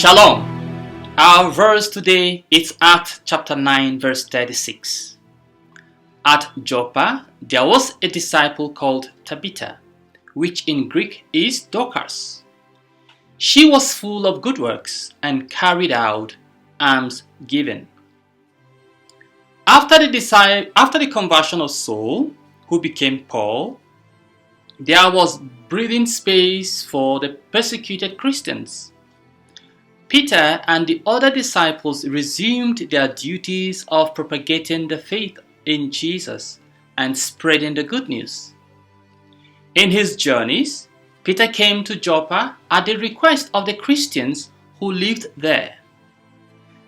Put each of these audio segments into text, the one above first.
Shalom. Our verse today is Acts chapter 9 verse 36. At Joppa there was a disciple called Tabitha, which in Greek is Dorcas. She was full of good works and carried out almsgiving. After the conversion of Saul, who became Paul, there was breathing space for the persecuted Christians. Peter and the other disciples resumed their duties of propagating the faith in Jesus and spreading the good news. In his journeys, Peter came to Joppa at the request of the Christians who lived there.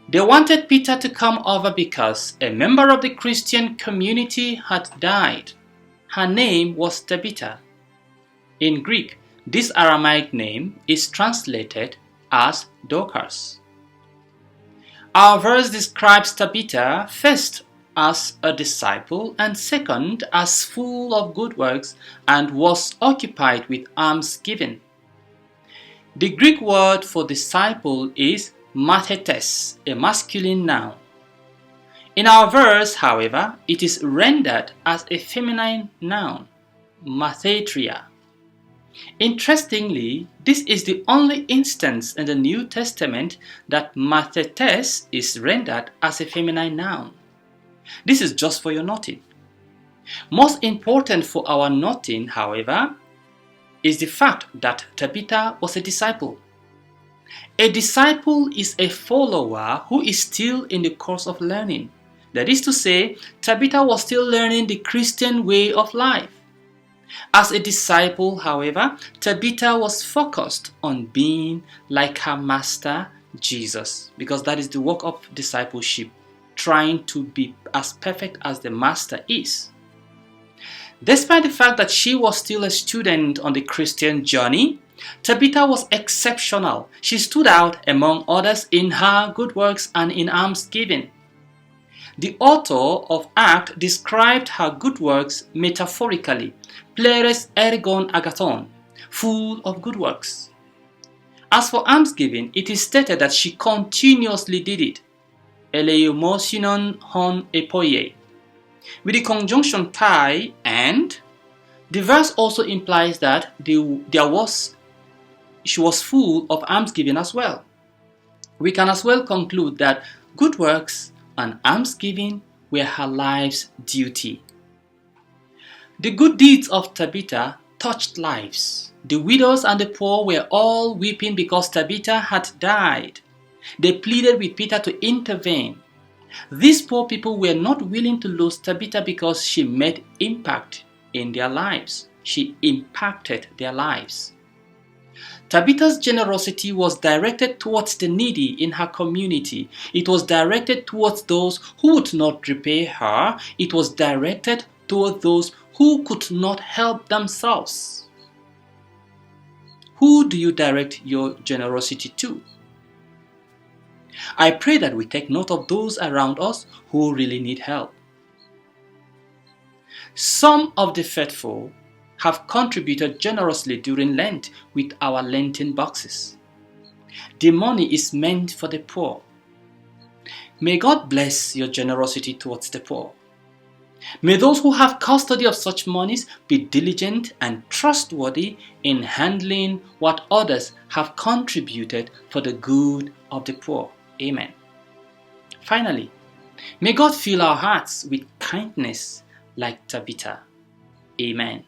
They wanted Peter to come over because a member of the Christian community had died. Her name was Tabitha. In Greek, this Aramaic name is translated as Dorcas. Our verse describes Tabitha first as a disciple and second as full of good works and was occupied with almsgiving. The Greek word for disciple is mathetes, a masculine noun. In our verse, however, it is rendered as a feminine noun, mathetria. Interestingly, this is the only instance in the New Testament that mathetes is rendered as a feminine noun. This is just for your noting. Most important for our noting, however, is the fact that Tabitha was a disciple. A disciple is a follower who is still in the course of learning. That is to say, Tabitha was still learning the Christian way of life. As a disciple, however, Tabitha was focused on being like her master, Jesus, because that is the work of discipleship, trying to be as perfect as the master is. Despite the fact that she was still a student on the Christian journey, Tabitha was exceptional. She stood out among others in her good works and in almsgiving. The author of Acts described her good works metaphorically, pleres ergon agathon, full of good works. As for almsgiving, it is stated that she continuously did it, eleemosinon hon epoie, with the conjunction kai and. The verse also implies that she was full of almsgiving as well. We can as well conclude that good works and almsgiving were her life's duty. The good deeds of Tabitha touched lives. The widows and the poor were all weeping because Tabitha had died. They pleaded with Peter to intervene. These poor people were not willing to lose Tabitha because she made impact in their lives. She impacted their lives. Tabitha's generosity was directed towards the needy in her community. It was directed towards those who would not repay her. It was directed toward those who could not help themselves. Who do you direct your generosity to? I pray that we take note of those around us who really need help. Some of the faithful have contributed generously during Lent with our Lenten boxes. The money is meant for the poor. May God bless your generosity towards the poor. May those who have custody of such monies be diligent and trustworthy in handling what others have contributed for the good of the poor. Amen. Finally, may God fill our hearts with kindness like Tabitha. Amen.